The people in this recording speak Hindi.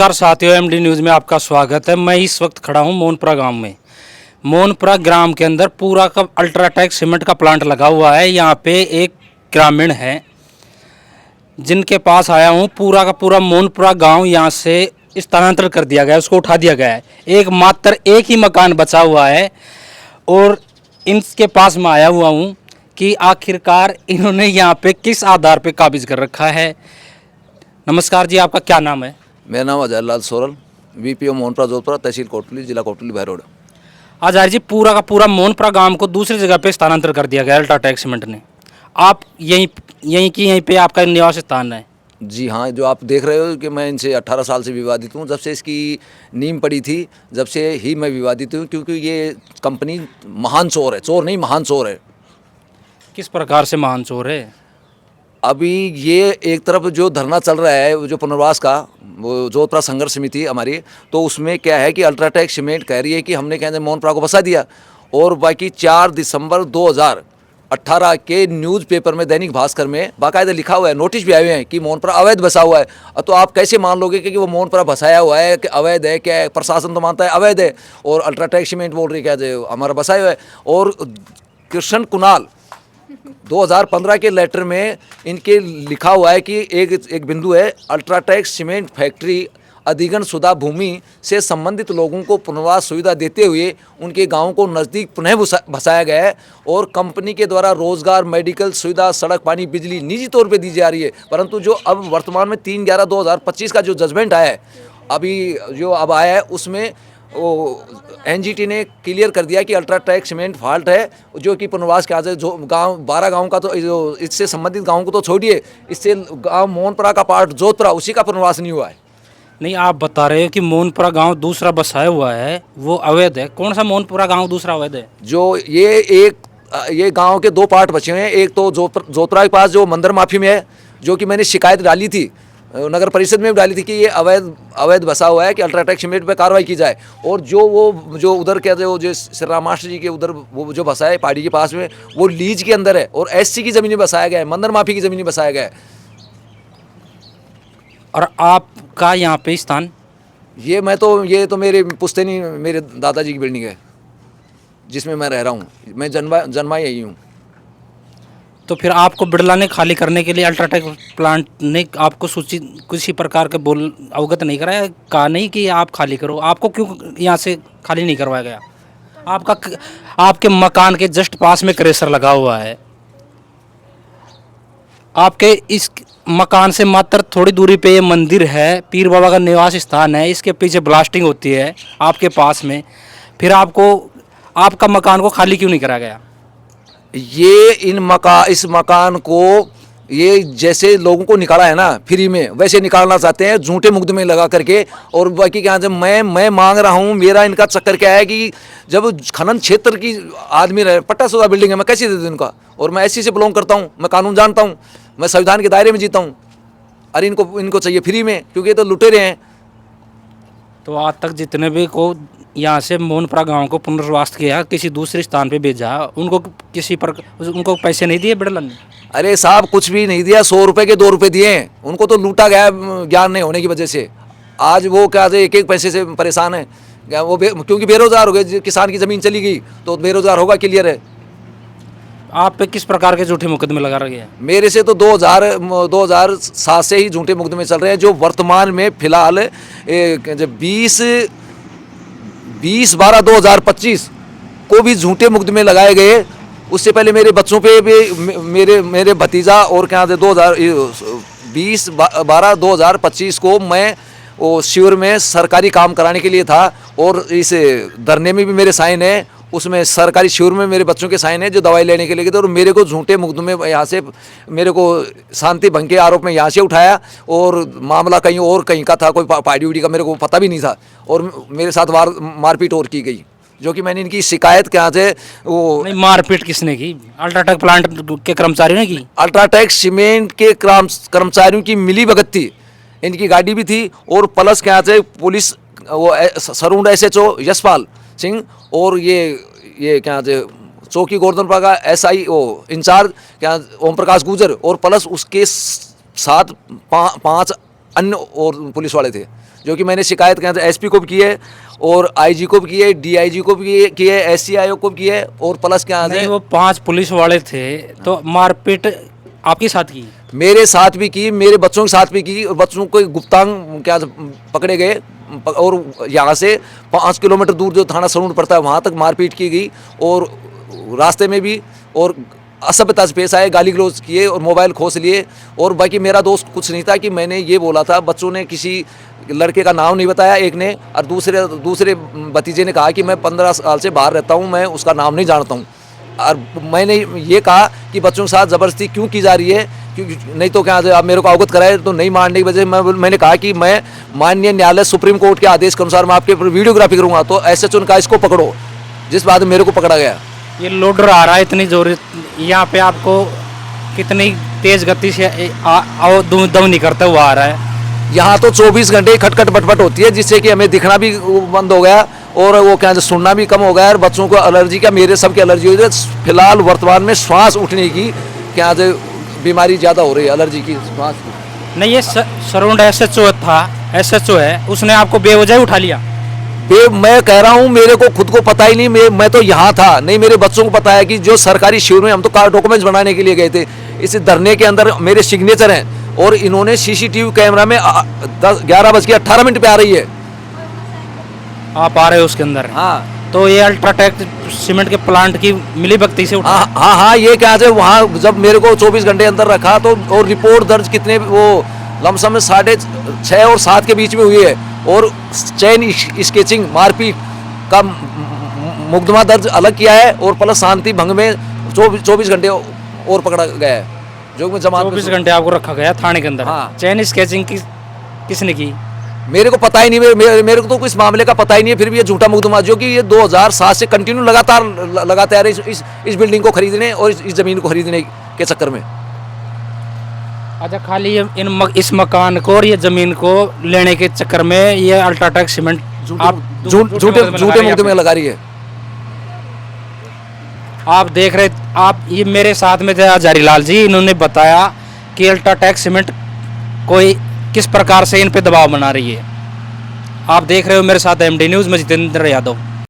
नमस्कार साथियों, एमडी न्यूज़ में आपका स्वागत है। मैं इस वक्त खड़ा हूं मोनपुरा गांव में। मोनपुरा ग्राम के अंदर पूरा का अल्ट्राटेक सीमेंट का प्लांट लगा हुआ है। यहां पे एक ग्रामीण है जिनके पास आया हूं। पूरा का पूरा मोनपुरा गांव यहां से स्थानांतरण कर दिया गया है, उसको उठा दिया गया है। मात्र एक ही मकान बचा हुआ है और इनके पास मैं आया हुआ हूँ कि आखिरकार इन्होंने यहाँ पे किस आधार पे काबिज कर रखा है। नमस्कार जी, आपका क्या नाम है? मेरा नाम अजय लाल सोरल, वीपीओ मोनपुरा जोधपुरा, तहसील कोटली, जिला कोटली, भैरोड। आचार्य जी, पूरा का पूरा मोनपुरा गांव को दूसरी जगह पे स्थानांतरित कर दिया गया अल्ट्राटेक सीमेंट ने। आप यहीं पे आपका निवास स्थान है? जी हाँ, जो आप देख रहे हो कि मैं इनसे 18 साल से विवादित हूँ। जब से इसकी नींव पड़ी थी, जब से ही मैं विवादित हूँ, क्योंकि ये कंपनी महान चोर है। चोर नहीं, महान चोर है। किस प्रकार से महान चोर है? अभी ये एक तरफ जो धरना चल रहा है, जो पुनर्वास का, वो जोधपुरा संघर्ष समिति हमारी, तो उसमें क्या है कि अल्ट्राटेक सीमेंट कह रही है कि हमने क्या मोनपुरा को बसा दिया। और बाकी 4 दिसंबर 2018 के न्यूज़पेपर में, दैनिक भास्कर में बाकायदा लिखा हुआ है, नोटिस भी आए हुए हैं कि मोनपुरा अवैध बसा हुआ है। तो आप कैसे मान लोगे कि वो मोनपुरा बसाया हुआ है कि अवैध है? क्या है? प्रशासन तो मानता है अवैध है और अल्ट्राटेक सीमेंट बोल रही है क्या हमारा बसाया हुआ है। और कृष्ण कुणाल 2015 के लेटर में इनके लिखा हुआ है कि एक बिंदु है, अल्ट्राटेक सीमेंट फैक्ट्री अधिग्रहण शुदा भूमि से संबंधित लोगों को पुनर्वास सुविधा देते हुए उनके गांवों को नज़दीक पुनः बसाया गया है और कंपनी के द्वारा रोजगार, मेडिकल सुविधा, सड़क, पानी, बिजली निजी तौर पे दी जा रही है। परंतु जो अब वर्तमान में 3/11/2025 का जो जजमेंट आया है, अभी जो अब आया है, उसमें वो एनजीटी ने क्लियर कर दिया कि अल्ट्राटेक सीमेंट फॉल्ट है, जो कि पुनर्वास के आज जो गांव 12 गांव का, तो जो इससे संबंधित गांवों को तो छोड़िए, इससे गांव मोनपुरा का पार्ट जोधपुरा, उसी का पुनर्वास नहीं हुआ है। नहीं, आप बता रहे हो कि मोनपुरा गांव दूसरा बसाया हुआ है, वो अवैध है। कौन सा मोनपुरा गांव दूसरा अवैध है? जो ये गांव के 2 पार्ट बचे हुए हैं। एक तो जोधपुरा के पास जो मंदिर माफी में है, जो कि मैंने शिकायत डाली थी, नगर परिषद में भी डाली थी कि ये अवैध बसा हुआ है, कि अल्ट्राटेक सीमेंट पे कार्रवाई की जाए। और जो उधर कहते हो, जो श्री राम मास्टर जी के उधर वो जो बसाया है पहाड़ी के पास में, वो लीज के अंदर है और एससी की ज़मीन में बसाया गया है, मंदिर माफी की ज़मीन में बसाया गया है। और आपका यहाँ पे स्थान? ये तो मेरे पुश्तैनी, मेरे दादाजी की बिल्डिंग है जिसमें मैं रह रहा हूँ। मैं जन्मा यही हूँ। तो फिर आपको बिड़ला ने खाली करने के लिए अल्ट्राटेक प्लांट ने आपको सूचित किसी प्रकार के अवगत नहीं कराया? कहा नहीं कि आप खाली करो? आपको क्यों यहाँ से खाली नहीं करवाया गया? आपके मकान के जस्ट पास में क्रेशर लगा हुआ है। आपके इस मकान से मात्र थोड़ी दूरी पे ये मंदिर है, पीर बाबा का निवास स्थान है। इसके पीछे ब्लास्टिंग होती है आपके पास में, फिर आपका मकान को खाली क्यों नहीं कराया गया? ये इस मकान को ये जैसे लोगों को निकाला है ना फ्री में, वैसे निकालना चाहते हैं झूठे मुकदमे लगा करके। और बाकी क्या, जब मैं मांग रहा हूँ, मेरा इनका चक्कर क्या है कि जब खनन क्षेत्र की आदमी रहे, पट्टाशुदा बिल्डिंग है, मैं कैसे दे दूँ इनका? और मैं एससी से बिलोंग करता हूँ, मैं कानून जानता हूँ, मैं संविधान के दायरे में जीता हूँ। अरे इनको चाहिए फ्री में, क्योंकि ये तो लुटेरे हैं। तो आज तक जितने भी को यहाँ से मोनपुरा गांव को पुनर्वास किया, किसी दूसरे स्थान पे भेजा, उनको पैसे नहीं दिए बिड़ला ने? अरे साहब, कुछ भी नहीं दिया। 100 रुपये के 2 रुपये दिए। उनको तो लूटा गया ज्ञान नहीं होने की वजह से। आज वो क्या एक पैसे से परेशान है क्या? क्योंकि बेरोजगार हो गए, किसान की ज़मीन चली गई तो बेरोजगार होगा, क्लियर है। आप पे किस प्रकार के झूठे मुकदमे लगा रहे हैं? मेरे से तो 2007 से ही झूठे मुकदमे चल रहे हैं, जो वर्तमान में फिलहाल 20/12/2025 को भी झूठे मुकदमे लगाए गए। उससे पहले मेरे बच्चों पे भी, मेरे भतीजा और क्या 20/12/2025 को मैं वो शिविर में सरकारी काम कराने के लिए था और इस धरने में भी मेरे साइन है। उसमें सरकारी शिविर में मेरे बच्चों के साइन है जो दवाई लेने के लिए गए थे। और मेरे को झूठे मुकदमे यहाँ से, मेरे को शांति भंग के आरोप में यहाँ से उठाया और मामला कहीं का था, कोई पार्टी उड़ी का मेरे को पता भी नहीं था। और मेरे साथ मारपीट और की गई, जो कि मैंने इनकी शिकायत क्या से वो। नहीं, मारपीट किसने की? अल्ट्राटेक प्लांट के कर्मचारियों ने की? अल्ट्राटेक सीमेंट के कर्मचारियों की मिलीभगत थी। इनकी गाड़ी भी थी और प्लस क्या से पुलिस, वो सरुंड SHO यशपाल सिंह और ये क्या से चौकी गोवर्धनपुरा का SI वो इंचार्ज क्या ओम प्रकाश गुजर, और प्लस उसके साथ 5 अन्य और पुलिस वाले थे। जो कि मैंने शिकायत एसपी को भी की है और आईजी को भी की है, डीआईजी को भी की है, एससीआईओ को भी की है और प्लस क्या नहीं, वो 5 पुलिस वाले थे तो मारपीट आपके साथ की? मेरे साथ भी की, मेरे बच्चों के साथ भी की और बच्चों को गुप्तांग क्या पकड़े गए और यहाँ से 5 किलोमीटर दूर जो थाना सरूण पड़ता है वहाँ तक मारपीट की गई और रास्ते में भी और असभ्यता से पेश आए, गाली गलौज किए और मोबाइल खोस लिए। और बाकी मेरा दोस्त कुछ नहीं था कि मैंने ये बोला था, बच्चों ने किसी लड़के का नाम नहीं बताया एक ने और दूसरे भतीजे ने कहा कि मैं 15 साल से बाहर रहता हूँ, मैं उसका नाम नहीं जानता हूँ। और मैंने ये कहा कि बच्चों के साथ ज़बरदस्ती क्यों की जा रही है, क्योंकि नहीं तो क्या आप मेरे को अवगत कराए, तो नहीं मानने की वजह मैंने कहा कि मैं माननीय न्यायालय सुप्रीम कोर्ट के आदेश के अनुसार मैं आपके वीडियोग्राफी करूँगा, तो SHO ने कहा इसको पकड़ो, जिस बाद मेरे को पकड़ा गया। ये लोडर आ रहा है इतनी जोर, यहाँ पे आपको कितनी तेज गति से दम नहीं करता हुआ आ रहा है? यहाँ तो 24 घंटे खटखट पटपट होती है, जिससे कि हमें दिखना भी बंद हो गया और वो क्या सुनना भी कम हो गया और बच्चों को एलर्जी का, मेरे सबके एलर्जी हो रही है। फिलहाल वर्तमान में श्वास उठने की क्या बीमारी ज़्यादा हो रही है, एलर्जी की, श्वास की। नहीं, ये सराउंड SHO था, SHO है, उसने आपको बेवजह उठा लिया? मैं कह रहा हूँ मेरे को खुद को पता ही नहीं, मैं तो यहाँ था नहीं, मेरे बच्चों को पता है कि जो सरकारी शिविर में हम तो डॉक्यूमेंट्स बनाने के लिए गए थे, इस धरने के अंदर मेरे सिग्नेचर हैं और इन्होंने CCTV कैमरा में 11:18 पे आ रही है, आप आ रहे हो उसके अंदर? हाँ। तो ये अल्ट्राटेक सीमेंट के प्लांट की मिली भगती से उठा? हाँ, ये क्या है, वहाँ जब मेरे को 24 घंटे अंदर रखा तो और रिपोर्ट दर्ज कितने वो लमसम में 6:30 और 7 के बीच में हुई है और चैन स्केचिंग मारपीट का मुकदमा दर्ज अलग किया है और प्लस शांति भंग में 24 घंटे और पकड़ा गया है, जो मैं जमानत 24 घंटे आपको रखा गया थाने के अंदर? हाँ। चैन स्केचिंग की किसने की? मेरे को पता ही नहीं, मेरे को तो इस मामले का पता ही नहीं है, फिर भी ये झूठा मुकदमा, जो कि ये 2007 से कंटिन्यू लगातार लगाते आ रहे इस बिल्डिंग को खरीदने और इस ज़मीन को खरीदने के चक्कर में। अच्छा, खाली इस मकान को और ये जमीन को लेने के चक्कर में ये अल्ट्राटेक सीमेंट झूठे मुकदमे लगा रही है। आप देख रहे, आप ये मेरे साथ में थे हजारीलाल जी, इन्होंने बताया कि अल्ट्राटेक सीमेंट कोई किस प्रकार से इन पे दबाव बना रही है। आप देख रहे हो मेरे साथ MD न्यूज़ में जितेंद्र यादव।